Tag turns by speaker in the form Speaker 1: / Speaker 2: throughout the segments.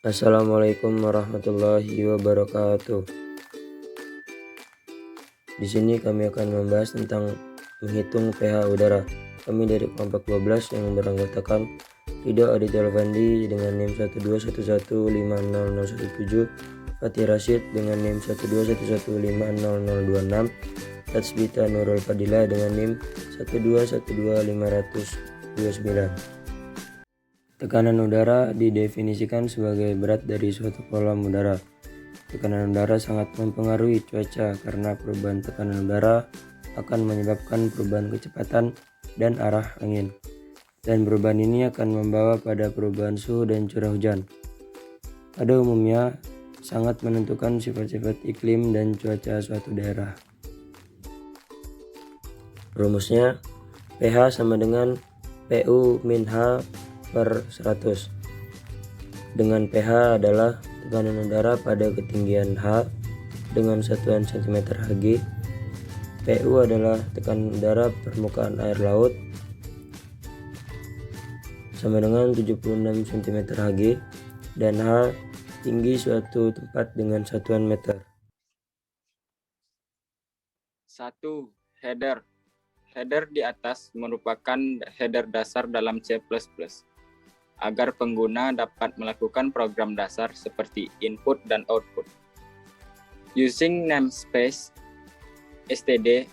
Speaker 1: Assalamualaikum warahmatullahi wabarakatuh. Di sini kami akan membahas tentang menghitung pH udara. Kami dari kelompok 12 yang beranggotakan Ridho Aditya Alfandi dengan NIM 121150017, Fatih Rashid dengan NIM 121150026, Tatsbita Nurul Fadila dengan NIM 1212529. Tekanan udara didefinisikan sebagai berat dari suatu kolom udara. Tekanan udara sangat mempengaruhi cuaca karena perubahan tekanan udara akan menyebabkan perubahan kecepatan dan arah angin. Dan perubahan ini akan membawa pada perubahan suhu dan curah hujan. Pada umumnya, sangat menentukan sifat-sifat iklim dan cuaca suatu daerah. Rumusnya, pH sama dengan PU min H per 100, dengan pH adalah tekanan udara pada ketinggian H dengan satuan cm Hg, PU adalah tekanan udara permukaan air laut sama dengan 76 cm Hg, dan H tinggi suatu tempat dengan satuan meter.
Speaker 2: 1. Header. Header di atas merupakan header dasar dalam C++. Agar pengguna dapat melakukan program dasar seperti input dan output. Using namespace std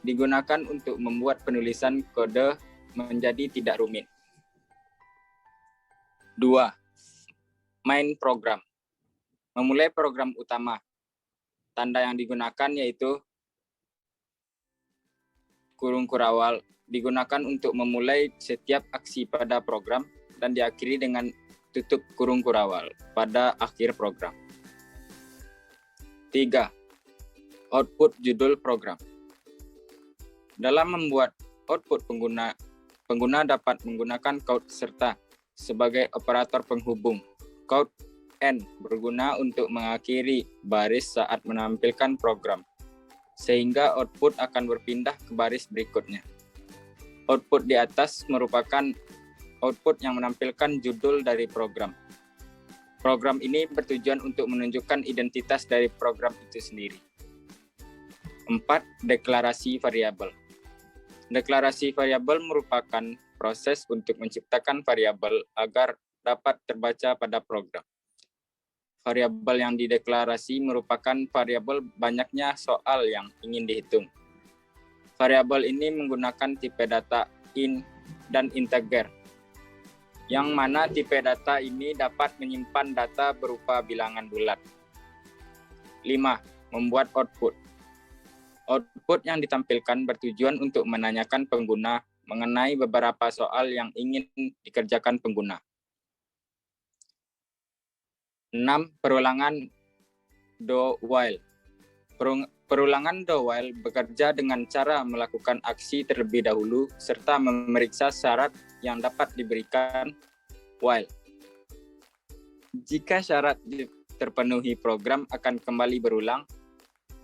Speaker 2: digunakan untuk membuat penulisan kode menjadi tidak rumit. 2. Main program. Memulai program utama. Tanda yang digunakan yaitu kurung kurawal, digunakan untuk memulai setiap aksi pada program dan diakhiri dengan tutup kurung kurawal pada akhir program. 3. Output judul program. Dalam membuat output pengguna dapat menggunakan quote serta sebagai operator penghubung. Quote N berguna untuk mengakhiri baris saat menampilkan program, sehingga output akan berpindah ke baris berikutnya. Output di atas merupakan output yang menampilkan judul dari program. Program ini bertujuan untuk menunjukkan identitas dari program itu sendiri. 4. Deklarasi variabel. Deklarasi variabel merupakan proses untuk menciptakan variabel agar dapat terbaca pada program. Variabel yang dideklarasi merupakan variabel banyaknya soal yang ingin dihitung. Variabel ini menggunakan tipe data int dan integer, yang mana tipe data ini dapat menyimpan data berupa bilangan bulat. 5. Membuat output. Output yang ditampilkan bertujuan untuk menanyakan pengguna mengenai beberapa soal yang ingin dikerjakan pengguna. 6. Perulangan do while. Perulangan do while bekerja dengan cara melakukan aksi terlebih dahulu serta memeriksa syarat yang dapat diberikan while. Jika syarat terpenuhi, program akan kembali berulang.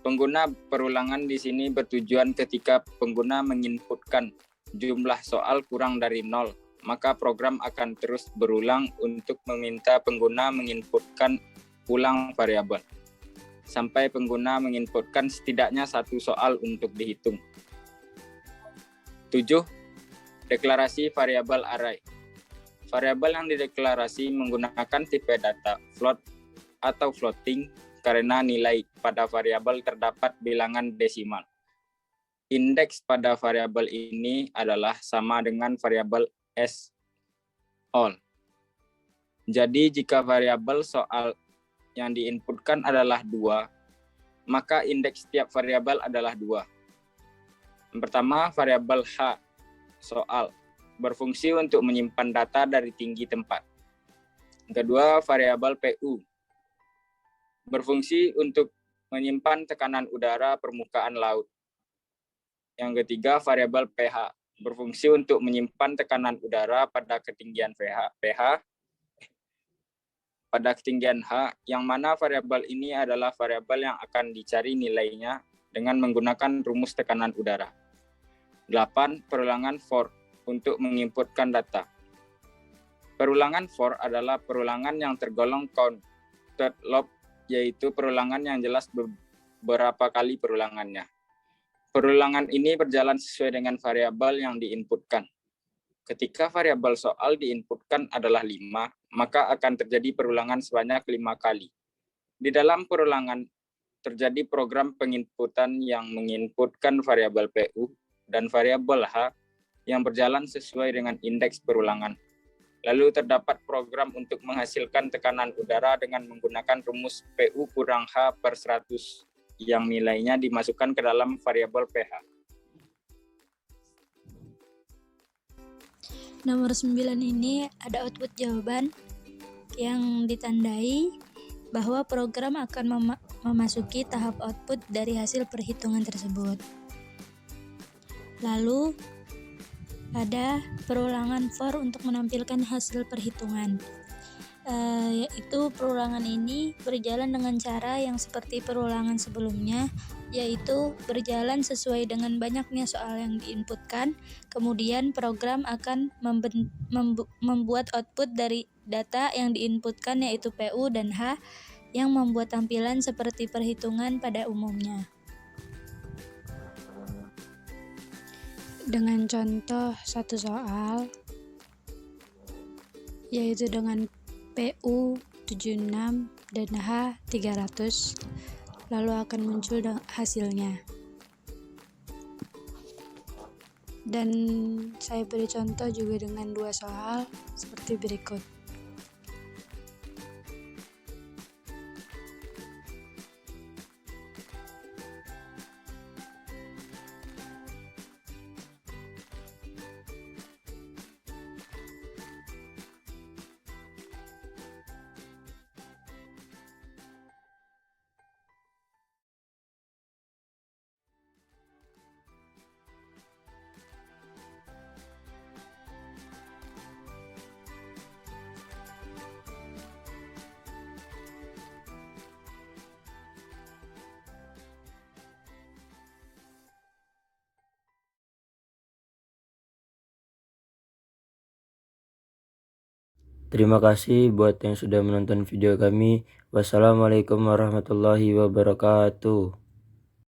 Speaker 2: Pengguna perulangan di sini bertujuan ketika pengguna menginputkan jumlah soal kurang dari 0, maka program akan terus berulang untuk meminta pengguna menginputkan ulang variabel sampai pengguna menginputkan setidaknya satu soal untuk dihitung. 7. Deklarasi variabel array. Variabel yang dideklarasi menggunakan tipe data float atau floating karena nilai pada variabel terdapat bilangan desimal. Indeks pada variabel ini adalah sama dengan variabel s all. Jadi jika variabel soal yang diinputkan adalah 2, maka indeks setiap variabel adalah 2. Yang pertama, variabel H, soal, berfungsi untuk menyimpan data dari tinggi tempat. Yang kedua, variabel PU, berfungsi untuk menyimpan tekanan udara permukaan laut. Yang ketiga, variabel pH, berfungsi untuk menyimpan tekanan udara pada ketinggian pH pada ketinggian H, yang mana variabel ini adalah variabel yang akan dicari nilainya dengan menggunakan rumus tekanan udara. 8. Perulangan for, untuk menginputkan data. Perulangan for adalah perulangan yang tergolong counted loop, yaitu perulangan yang jelas beberapa kali perulangannya. Perulangan ini berjalan sesuai dengan variabel yang diinputkan. Ketika variabel soal diinputkan adalah 5, maka akan terjadi perulangan sebanyak 5 kali. Di dalam perulangan terjadi program penginputan yang menginputkan variabel PU dan variabel H yang berjalan sesuai dengan indeks perulangan. Lalu terdapat program untuk menghasilkan tekanan udara dengan menggunakan rumus PU kurang H per 100 yang nilainya dimasukkan ke dalam variabel pH.
Speaker 3: Nomor 9 ini ada output jawaban yang ditandai bahwa program akan memasuki tahap output dari hasil perhitungan tersebut. Lalu ada perulangan for untuk menampilkan hasil perhitungan. Yaitu perulangan ini berjalan dengan cara yang seperti perulangan sebelumnya, yaitu berjalan sesuai dengan banyaknya soal yang diinputkan. Kemudian program akan membuat output dari data yang diinputkan, yaitu PU dan H, yang membuat tampilan seperti perhitungan pada umumnya. Dengan contoh satu soal, yaitu dengan PU 76 dan H 300, lalu akan muncul hasilnya. Dan saya beri contoh juga dengan 2 soal seperti berikut.
Speaker 1: Terima kasih buat yang sudah menonton video kami. Wassalamualaikum warahmatullahi wabarakatuh.